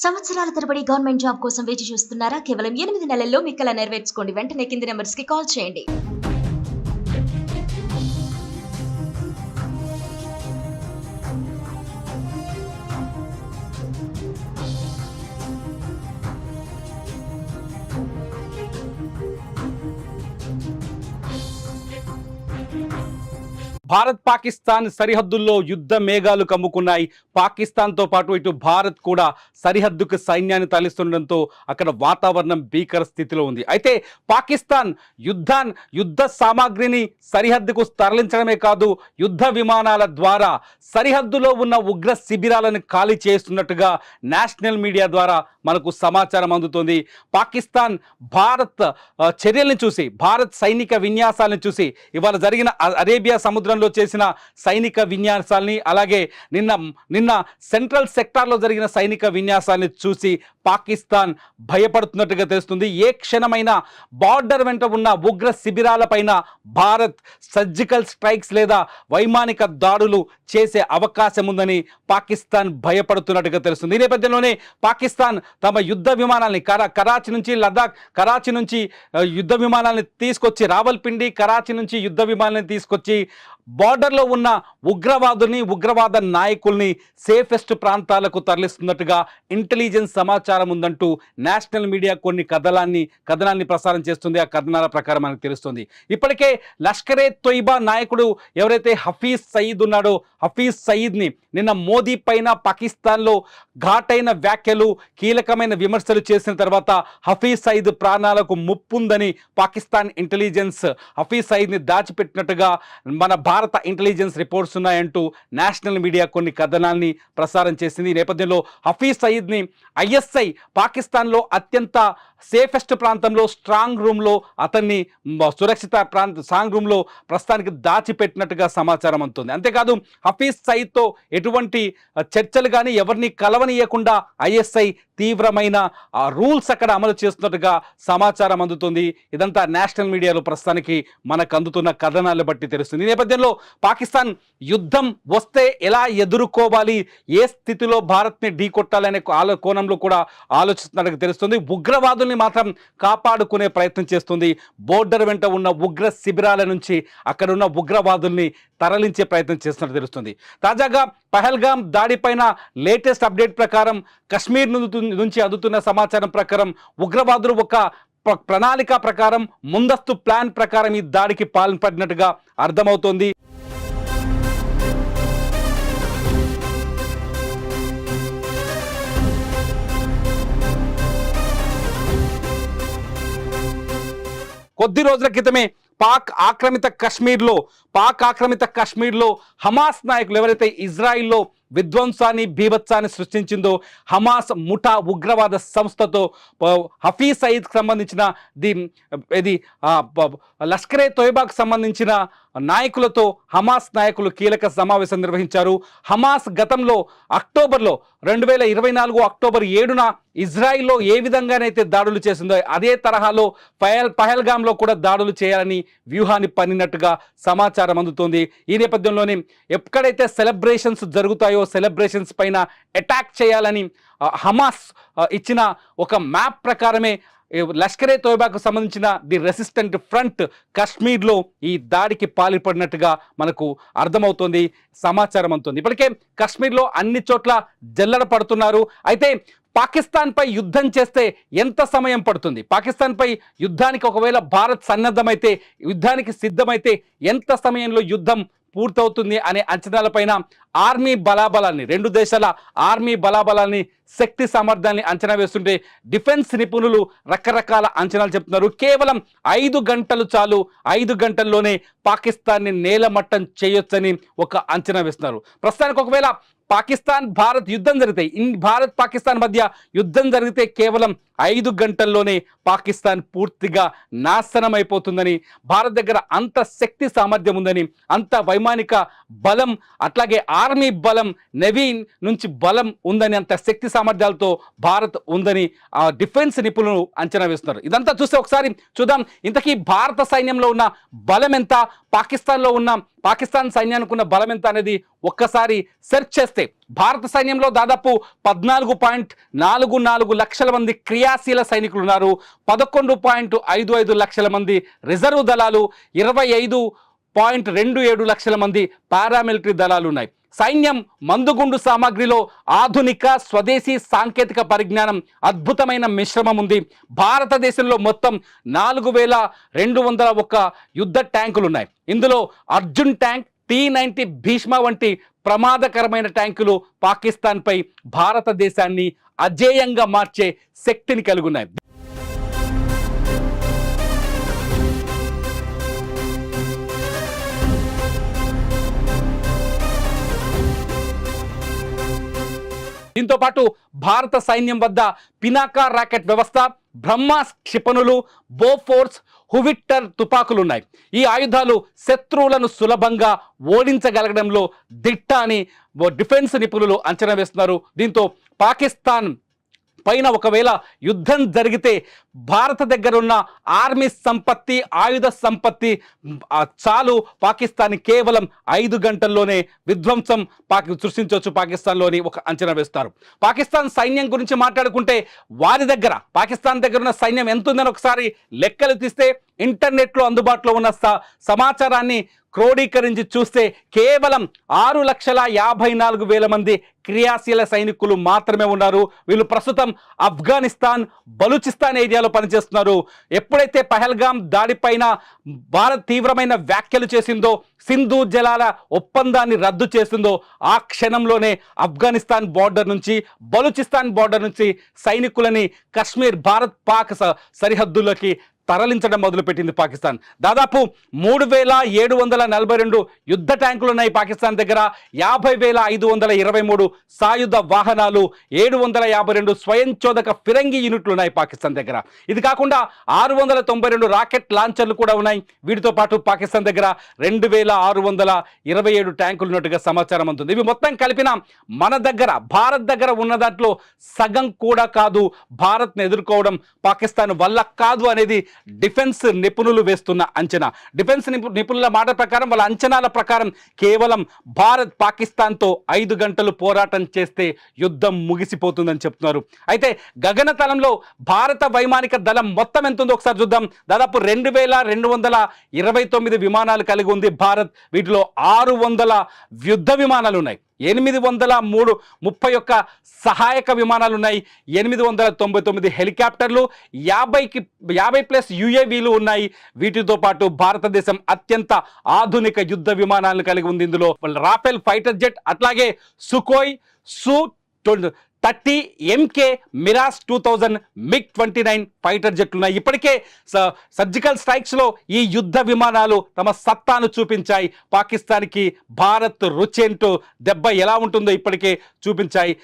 సంవత్సరాల తరబడి government job కోసం వేచి చూస్తున్నారా? కేవలం 8 నెలల్లో మీ కల నెరవేర్చుకోండి. వెంటనే కింది నంబర్స్‌కి కాల్ చేయండి. భారత్ పాకిస్తాన్ సరిహద్దుల్లో యుద్ధ మేఘాలు కమ్ముకున్నాయి. పాకిస్తాన్తో పాటు ఇటు భారత్ కూడా సరిహద్దుకు సైన్యాన్ని తరలిస్తుండడంతో అక్కడ వాతావరణం భీకర స్థితిలో ఉంది. అయితే పాకిస్తాన్ యుద్ధ సామాగ్రిని సరిహద్దుకు తరలించడమే కాదు, యుద్ధ విమానాల ద్వారా సరిహద్దులో ఉన్న ఉగ్ర శిబిరాలను ఖాళీ చేస్తున్నట్టుగా నేషనల్ మీడియా ద్వారా మనకు సమాచారం అందుతుంది. పాకిస్తాన్ భారత్ చర్యల్ని చూసి, భారత్ సైనిక విన్యాసాలను చూసి, ఇవాళ జరిగిన అరేబియా సముద్రంలో చేసిన సైనిక విన్యాసాలని, అలాగే నిన్న సెంట్రల్ సెక్టార్లో జరిగిన సైనిక విన్యాసాన్ని చూసి పాకిస్తాన్ భయపడుతున్నట్టుగా తెలుస్తుంది. ఏ క్షణమైనా బార్డర్ వెంట ఉన్న ఉగ్ర శిబిరాలపైన భారత్ సర్జికల్ స్ట్రైక్స్ లేదా వైమానిక దాడులు చేసే అవకాశం ఉందని పాకిస్తాన్ భయపడుతున్నట్టుగా తెలుస్తుంది. ఈ నేపథ్యంలోనే పాకిస్తాన్ తమ యుద్ధ విమానాలని కరాచీ నుంచి లదాఖ్, కరాచీ నుంచి యుద్ధ విమానాలని తీసుకొచ్చి, రావల్పిండి కరాచీ నుంచి యుద్ధ విమానాలను తీసుకొచ్చి బార్డర్లో ఉన్న ఉగ్రవాద నాయకుల్ని సేఫెస్ట్ ప్రాంతాలకు తరలిస్తున్నట్టుగా ఇంటెలిజెన్స్ సమాచారం ఉందంటూ నేషనల్ మీడియా కొన్ని కథనాన్ని ప్రసారం చేస్తుంది. ఆ కథనాల ప్రకారం మనకు తెలుస్తుంది. ఇప్పటికే లష్కరే తొయిబా నాయకుడు ఎవరైతే హఫీజ్ సయీద్ ఉన్నాడో, హఫీజ్ సయీద్ని నిన్న మోదీ పైన పాకిస్తాన్లో ఘాటైన వ్యాఖ్యలు, కీలకమైన విమర్శలు చేసిన తర్వాత హఫీజ్ సయీద్ ప్రాణాలకు ముప్పుందని పాకిస్తాన్ ఇంటెలిజెన్స్ హఫీజ్ సయీద్ని దాచిపెట్టినట్టుగా మన భారత ఇంటెలిజెన్స్ రిపోర్ట్స్ ఉన్నాయంటూ నేషనల్ మీడియా కొన్ని కథనాల్ని ప్రసారం చేసింది. ఈ నేపథ్యంలో హఫీజ్ సయీద్ని ఐఎస్ఐ పాకిస్తాన్లో అత్యంత సేఫెస్ట్ ప్రాంతంలో స్ట్రాంగ్ రూమ్లో అతన్ని స్ట్రాంగ్ రూమ్లో ప్రస్తుతానికి దాచిపెట్టినట్టుగా సమాచారం అందుతుంది. అంతేకాదు హఫీజ్ సయీద్తో ఎటువంటి చర్చలు కానీ ఎవరిని కలవనీయకుండా ఐఎస్ఐ తీవ్రమైన రూల్స్ అక్కడ అమలు చేస్తున్నట్టుగా సమాచారం అందుతుంది. ఇదంతా నేషనల్ మీడియాలో ప్రస్తుతానికి మనకు అందుతున్న కథనాలు బట్టి తెలుస్తుంది. ఈ నేపథ్యంలో పాకిస్తాన్ యుద్ధం వస్తే ఎలా ఎదుర్కోవాలి, ఏ స్థితిలో భారత్ని ఢీకొట్టాలనే కోణంలో కూడా ఆలోచిస్తున్నట్టుగా తెలుస్తుంది. ఉగ్రవాదుల్ని మాత్రం కాపాడుకునే ప్రయత్నం చేస్తుంది. బోర్డర్ వెంట ఉన్న ఉగ్ర శిబిరాల నుంచి అక్కడ ఉన్న ఉగ్రవాదుల్ని తరలించే ప్రయత్నం చేస్తున్నట్టు తెలుస్తుంది. తాజాగా పహల్గామ్ దాడిపైన లేటెస్ట్ అప్డేట్ ప్రకారం, కశ్మీర్ నుంచి అందుతున్న సమాచారం ప్రకారం ఉగ్రవాదులు ఒక ప్రణాళిక ప్రకారం, ముందస్తు ప్లాన్ ప్రకారం ఈ దాడికి పాల్పడినట్టుగా అర్థమవుతోంది. కొద్ది రోజుల క్రితమే పాక్ ఆక్రమిత కశ్మీర్లో హమాస్ నాయకులు ఎవరైతే ఇజ్రాయిల్లో విధ్వంసాన్ని, బీభత్సాన్ని సృష్టించిందో హమాస్ ముఠా ఉగ్రవాద సంస్థతో హఫీజ్ సయీద్కి సంబంధించిన లష్కరే తోయిబాకు సంబంధించిన నాయకులతో హమాస్ నాయకులు కీలక సమావేశం నిర్వహించారు. హమాస్ గతంలో 2024 అక్టోబర్ 7న ఇజ్రాయిల్లో ఏ విధంగానైతే దాడులు చేసిందో అదే తరహాలో పహల్గామ్లో కూడా దాడులు చేయాలని వ్యూహాన్ని పన్నినట్టుగా సమాచారం అందుతోంది. ఈ నేపథ్యంలోనే ఎక్కడైతే సెలబ్రేషన్స్ జరుగుతాయో సెలబ్రేషన్స్ పైన అటాక్ చేయాలని హమాస్ ఇచ్చిన ఒక మ్యాప్ ప్రకారమే లష్కరే తోయిబాకు సంబంధించిన ది రెసిస్టెంట్ ఫ్రంట్ కశ్మీర్లో ఈ దాడికి పాల్పడినట్టుగా మనకు అర్థమవుతోంది, సమాచారం అందుతుంది. ఇప్పటికే కశ్మీర్లో అన్ని చోట్ల జల్లెడ పడుతున్నారు. అయితే పాకిస్తాన్పై యుద్ధం చేస్తే ఎంత సమయం పడుతుంది, పాకిస్తాన్పై యుద్ధానికి ఒకవేళ భారత్ సన్నద్ధమైతే, యుద్ధానికి సిద్ధమైతే ఎంత సమయంలో యుద్ధం పూర్తవుతుంది అనే అంచనాలపైన ఆర్మీ బలాబలాన్ని, రెండు దేశాల ఆర్మీ బలాబలాన్ని, శక్తి సామర్థ్యాన్ని అంచనా వేస్తుంటే డిఫెన్స్ నిపుణులు రకరకాల అంచనాలు చెప్తున్నారు. కేవలం 5 గంటలు చాలు, 5 గంటల్లోనే పాకిస్తాన్ని నేలమట్టం చేయొచ్చని ఒక అంచనా వేస్తున్నారు. ప్రస్తుతానికి ఒకవేళ భారత్ పాకిస్తాన్ మధ్య యుద్ధం జరిగితే కేవలం 5 గంటల్లోనే పాకిస్తాన్ పూర్తిగా నాశనం అయిపోతుందని, భారత్ దగ్గర అంత శక్తి సామర్థ్యం ఉందని, అంత వైమానిక బలం, అట్లాగే ఆర్మీ బలం, నేవీ నుంచి బలం ఉందని, అంత శక్తి సామర్థ్యాలతో భారత్ ఉందని ఆ డిఫెన్స్ నిపుణులు అంచనా వేస్తున్నారు. ఇదంతా చూస్తే ఒకసారి చూద్దాం ఇంతకీ భారత సైన్యంలో ఉన్న బలం ఎంత, పాకిస్తాన్లో ఉన్న పాకిస్తాన్ సైన్యానికి ఉన్న బలం ఎంత అనేది ఒక్కసారి సెర్చ్ చేస్తే భారత సైన్యంలో దాదాపు 14.44 లక్షల మంది క్రియాశీల సైనికులు ఉన్నారు. 11.55 లక్షల మంది రిజర్వ్ దళాలు, 25.27 లక్షల మంది పారామిలిటరీ దళాలు ఉన్నాయి. సైన్యం మందుగుండు సామాగ్రిలో ఆధునిక స్వదేశీ సాంకేతిక పరిజ్ఞానం అద్భుతమైన మిశ్రమం ఉంది. భారతదేశంలో మొత్తం 4201 యుద్ధ ట్యాంకులు ఉన్నాయి. ఇందులో అర్జున్ ట్యాంక్, T-90 భీష్మ వంటి ప్రమాదకరమైన ట్యాంకులు పాకిస్తాన్పై భారతదేశాన్ని అజేయంగా మార్చే శక్తిని కలిగి ఉన్నాయి. దీంతో పాటు భారత సైన్యం వద్ద పినాకా రాకెట్ వ్యవస్థ, బ్రహ్మాస్ క్షిపణులు, బోఫోర్స్, హువిట్టర్ తుపాకులు ఉన్నాయి. ఈ ఆయుధాలు శత్రువులను సులభంగా ఓడించగలగడంలో దిట్ట అని డిఫెన్స్ నిపుణులు అంచనా వేస్తున్నారు. దీంతో పాకిస్తాన్ పైన ఒకవేళ యుద్ధం జరిగితే భారత దగ్గర ఉన్న ఆర్మీ సంపత్తి, ఆయుధ సంపత్తి చాలు పాకిస్తాన్ కేవలం 5 గంటల్లోనే విధ్వంసం సృష్టించవచ్చు పాకిస్తాన్లోని ఒక అంచనా వేస్తారు. పాకిస్తాన్ సైన్యం గురించి మాట్లాడుకుంటే వారి దగ్గర, పాకిస్తాన్ దగ్గర ఉన్న సైన్యం ఎంత ఉందని ఒకసారి లెక్కలు తీస్తే ఇంటర్నెట్లో అందుబాటులో ఉన్న సమాచారాన్ని క్రోడీకరించి చూస్తే కేవలం 6,54,000 మంది క్రియాశీల సైనికులు మాత్రమే ఉన్నారు. వీళ్ళు ప్రస్తుతం ఆఫ్ఘనిస్తాన్, బలూచిస్తాన్ ఏరియాలో పనిచేస్తున్నారు. ఎప్పుడైతే పహల్గామ్ దాడిపైన భారత్ తీవ్రమైన వ్యాఖ్యలు చేసిందో, సింధు జలాల ఒప్పందాన్ని రద్దు చేసిందో, ఆ క్షణంలోనే ఆఫ్ఘనిస్తాన్ బార్డర్ నుంచి, బలూచిస్తాన్ బార్డర్ నుంచి సైనికులని కశ్మీర్ భారత్ పాక్ సరిహద్దుల్లోకి తరలించడం మొదలుపెట్టింది పాకిస్తాన్. దాదాపు 3,742 యుద్ధ ట్యాంకులు ఉన్నాయి పాకిస్తాన్ దగ్గర. 50,523 సాయుధ వాహనాలు, 752 స్వయంచోదక ఫిరంగి యూనిట్లు ఉన్నాయి పాకిస్తాన్ దగ్గర. ఇది కాకుండా 692 రాకెట్ లాంచర్లు కూడా ఉన్నాయి. వీటితో పాటు పాకిస్తాన్ దగ్గర 2,627 ట్యాంకులు ఉన్నట్టుగా సమాచారం అందుతుంది. ఇవి మొత్తం కలిపిన మన దగ్గర, భారత్ దగ్గర ఉన్న దాంట్లో సగం కూడా కాదు. భారత్ను ఎదుర్కోవడం పాకిస్తాన్ వల్ల కాదు అనేది డిఫెన్స్ నిపుణులు వేస్తున్న అంచనా. డిఫెన్స్ నిపుణుల మాట ప్రకారం, వాళ్ళ అంచనాల ప్రకారం కేవలం భారత్ పాకిస్తాన్తో 5 గంటలు పోరాటం చేస్తే యుద్ధం ముగిసిపోతుందని చెప్తున్నారు. అయితే గగనతలంలో భారత వైమానిక దళం మొత్తం ఎంత ఉందో ఒకసారి చూద్దాం. దాదాపు 2,229 విమానాలు కలిగి ఉంది భారత్. వీటిలో 600 యుద్ధ విమానాలు ఉన్నాయి, 831 సహాయక విమానాలు ఉన్నాయి, 899 హెలికాప్టర్లు, 50+ UAVలు ఉన్నాయి. వీటితో పాటు భారతదేశం అత్యంత ఆధునిక యుద్ధ విమానాలను కలిగి ఉంది. ఇందులో రాఫెల్ ఫైటర్ జెట్, అట్లాగే Sukhoi Su-30 MK Mirage 2000 MiG-29 fighter జెట్లు ఉన్నాయి. ఇప్పటికే సర్జికల్ స్ట్రైక్స్లో ఈ యుద్ధ విమానాలు తమ సత్తాను చూపించాయి. పాకిస్తాన్కి భారత్ రుచేంటో, దెబ్బ ఎలా ఉంటుందో ఇప్పటికే చూపించాయి.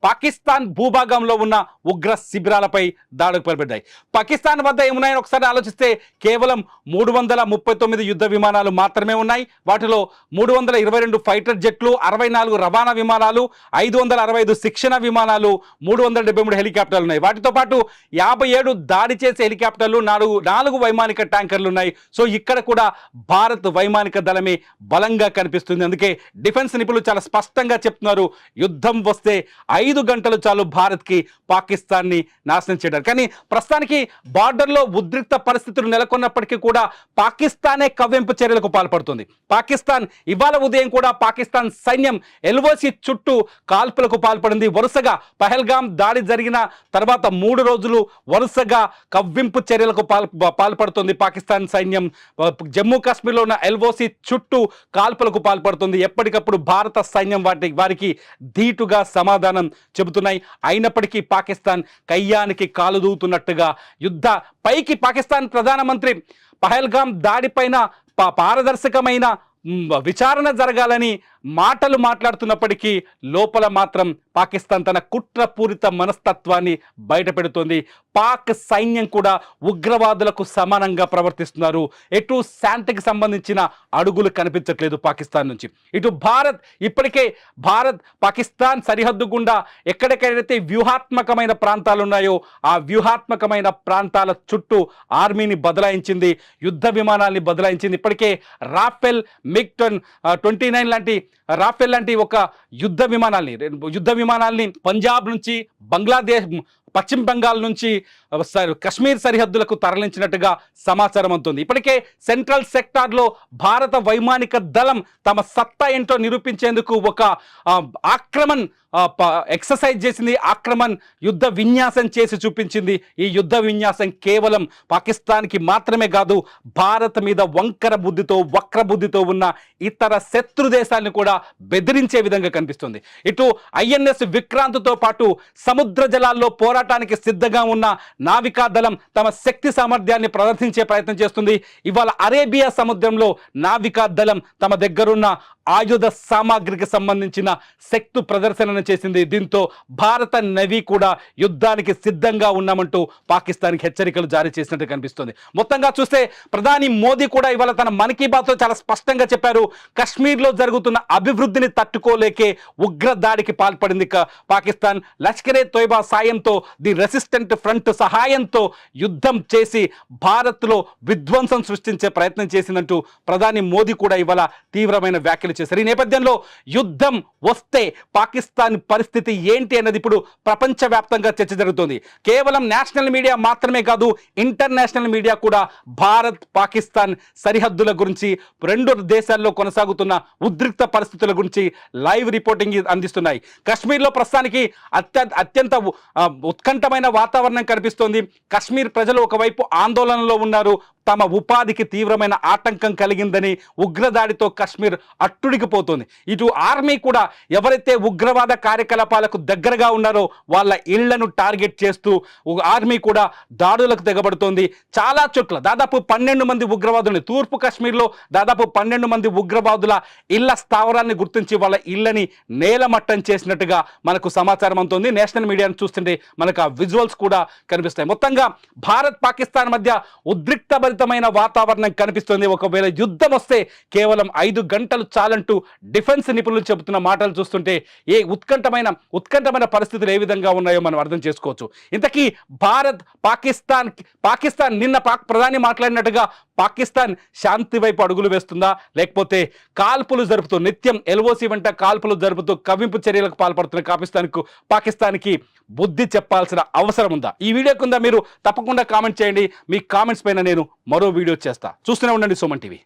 పాకిస్తాన్ భూభాగంలో ఉన్న ఉగ్ర శిబిరాలపై దాడులు పాల్పడ్డాయి. పాకిస్తాన్ వద్ద ఏమున్నాయని ఒకసారి ఆలోచిస్తే కేవలం 339 యుద్ధ విమానాలు మాత్రమే ఉన్నాయి. వాటిలో 322 ఫైటర్ జెట్లు, 64 రవాణా విమానాలు, 565 శిక్షణ విమానాలు, 373 హెలికాప్టర్లు ఉన్నాయి. వాటితో పాటు 57 దాడి చేసే హెలికాప్టర్లు, 4 వైమానిక ట్యాంకర్లు ఉన్నాయి. సో ఇక్కడ కూడా భారత్ వైమానిక దళమే బలంగా కనిపిస్తుంది. అందుకే డిఫెన్స్ నిపుణులు చాలా స్పష్టంగా చెప్తున్నారు, యుద్ధం వస్తే 5 గంటలు చాలు భారత్కి పాకిస్తాన్ని నాశనం చేయడానికి. కానీ ప్రస్తుతానికి బార్డర్లో ఉద్రిక్త పరిస్థితులు నెలకొన్నప్పటికీ కూడా పాకిస్తానే కవ్వింపు చర్యలకు పాల్పడుతుంది. పాకిస్తాన్ ఇవాళ ఉదయం కూడా పాకిస్తాన్ సైన్యం LOC చుట్టూ కాల్పులకు పాల్పడింది. వరుసగా పహల్గామ్ దాడి జరిగిన తర్వాత 3 రోజులు వరుసగా కవ్వింపు చర్యలకు పాల్పడుతుంది పాకిస్తాన్ సైన్యం. జమ్మూ కాశ్మీర్లో ఉన్న LOC చుట్టూ కాల్పులకు పాల్పడుతుంది. ఎప్పటికప్పుడు భారత సైన్యం వారికి ధీటుగా సమాధానం చెబుతున్నాయి. అయినప్పటికీ పాకిస్తాన్ కయ్యానికి కాలు దూతున్నట్టుగా పైకి పాకిస్తాన్ ప్రధానమంత్రి పహల్గామ్ దాడిపైన పారదర్శకమైన విచారణ జరగాలని మాటలు మాట్లాడుతున్నప్పటికీ లోపల మాత్రం పాకిస్తాన్ తన కుట్రపూరిత మనస్తత్వాన్ని బయటపెడుతోంది. పాక్ సైన్యం కూడా ఉగ్రవాదులకు సమానంగా ప్రవర్తిస్తున్నారు. ఎటు శాంతికి సంబంధించిన అడుగులు కనిపించట్లేదు పాకిస్తాన్ నుంచి. ఇటు భారత్ ఇప్పటికే పాకిస్తాన్ సరిహద్దు గుండా ఎక్కడెక్కడైతే వ్యూహాత్మకమైన ప్రాంతాలు ఉన్నాయో ఆ వ్యూహాత్మకమైన ప్రాంతాల చుట్టూ ఆర్మీని బదలాయించింది, యుద్ధ విమానాల్ని బదలాయించింది. ఇప్పటికే రాఫెల్ MiG-29 లాంటి ఒక యుద్ధ విమానాల్ని పంజాబ్ నుంచి, బంగ్లాదేశ్, పశ్చిమ బెంగాల్ నుంచి కశ్మీర్ సరిహద్దులకు తరలించినట్టుగా సమాచారం అందుతుంది. ఇప్పటికే సెంట్రల్ సెక్టార్లో భారత వైమానిక దళం తమ సత్తా ఏంటో నిరూపించేందుకు ఒక ఆక్రమణ్ ఎక్సర్సైజ్ చేసింది, ఆక్రమణ్ యుద్ధ విన్యాసం చేసి చూపించింది. ఈ యుద్ధ విన్యాసం కేవలం పాకిస్తాన్కి మాత్రమే కాదు, భారత్ మీద వక్ర బుద్ధితో ఉన్న ఇతర శత్రు దేశాలను కూడా బెదిరించే విధంగా కనిపిస్తుంది. ఇటు INS విక్రాంత్తో పాటు సముద్ర జలాల్లో పోరాటానికి సిద్ధంగా ఉన్న నావికా దళం తమ శక్తి సామర్థ్యాన్ని ప్రదర్శించే ప్రయత్నం చేస్తుంది. ఇవాళ అరేబియా సముద్రంలో నావికా దళం తమ దగ్గరున్న ఆయుధ సామాగ్రికి సంబంధించిన శక్తి ప్రదర్శనను చేసింది. దీంతో భారత నవీ కూడా యుద్ధానికి సిద్ధంగా ఉన్నామంటూ పాకిస్తాన్కి హెచ్చరికలు జారీ చేసినట్టు కనిపిస్తుంది. మొత్తంగా చూస్తే ప్రధాని మోదీ కూడా ఇవాళ తన మన్ కీ బాత్లో చాలా స్పష్టంగా చెప్పారు, కశ్మీర్లో జరుగుతున్న అభివృద్ధిని తట్టుకోలేకే ఉగ్ర దాడికి పాల్పడింది పాకిస్తాన్. లష్కరే తోయిబా సాయంతో, ది రెసిస్టెంట్ ఫ్రంట్ సహాయంతో యుద్ధం చేసి భారత్లో విధ్వంసం సృష్టించే ప్రయత్నం చేసిందంటూ ప్రధాని మోదీ కూడా ఇవాళ తీవ్రమైన వ్యాఖ్యలు చేశారు. ఈ నేపథ్యంలో యుద్ధం వస్తే పాకిస్తాన్ పరిస్థితి ఏంటి అన్నది ఇప్పుడు ప్రపంచవ్యాప్తంగా చర్చ జరుగుతోంది. కేవలం నేషనల్ మీడియా మాత్రమే కాదు, ఇంటర్నేషనల్ మీడియా కూడా భారత్ పాకిస్తాన్ సరిహద్దుల గురించి, రెండు దేశాల్లో కొనసాగుతున్న ఉద్రిక్త పరిస్థితుల గురించి లైవ్ రిపోర్టింగ్ అందిస్తున్నాయి. కశ్మీర్లో ప్రస్తుతానికి అత్యంత ఉత్కంఠమైన వాతావరణం కనిపిస్తోంది. కశ్మీర్ ప్రజలు ఒకవైపు ఆందోళనలో ఉన్నారు, తమ ఉపాధికి తీవ్రమైన ఆటంకం కలిగిందని ఉగ్రదాడితో కశ్మీర్ అట్టుడికిపోతుంది. ఇటు ఆర్మీ కూడా ఎవరైతే ఉగ్రవాద కార్యకలాపాలకు దగ్గరగా ఉన్నారో వాళ్ళ ఇళ్లను టార్గెట్ చేస్తూ ఆర్మీ కూడా దాడులకు తెగబడుతోంది. చాలా చోట్ల దాదాపు 12 మంది ఉగ్రవాదులని, తూర్పు కశ్మీర్లో దాదాపు 12 మంది ఉగ్రవాదుల ఇళ్ల స్థావరాన్ని గుర్తించి వాళ్ళ ఇళ్లని నేలమట్టం చేసినట్టుగా మనకు సమాచారం అందుతుంది. నేషనల్ మీడియాను చూస్తుంటే మనకు ఆ విజువల్స్ కూడా కనిపిస్తాయి. మొత్తంగా భారత్ పాకిస్తాన్ మధ్య ఉద్రిక్తమైన వాతావరణం కనిపిస్తుంది. ఒకవేళ యుద్ధం వస్తే కేవలం 5 గంటలు చాలంటూ డిఫెన్స్ నిపుణులు చెబుతున్న మాటలు చూస్తుంటే ఉత్కంఠమైన పరిస్థితులు ఏ విధంగా ఉన్నాయో మనం అర్థం చేసుకోవచ్చు. ఇంతకీ భారత్ పాకిస్తాన్ నిన్న ప్రధాని మాట్లాడినట్టుగా పాకిస్తాన్ శాంతి వైపు అడుగులు వేస్తుందా, లేకపోతే కాల్పులు జరుపుతూ నిత్యం LOC వెంట కాల్పులు జరుపుతూ కవ్వింపు చర్యలకు పాల్పడుతున్న పాకిస్తాన్కి బుద్ధి చెప్పాల్సిన అవసరం ఉందా? ఈ వీడియో కింద మీరు తప్పకుండా కామెంట్ చేయండి. మీ కామెంట్స్ పైన నేను మరో వీడియో చేస్తా. చూస్తూనే ఉండండి సుమన్ టీవీ.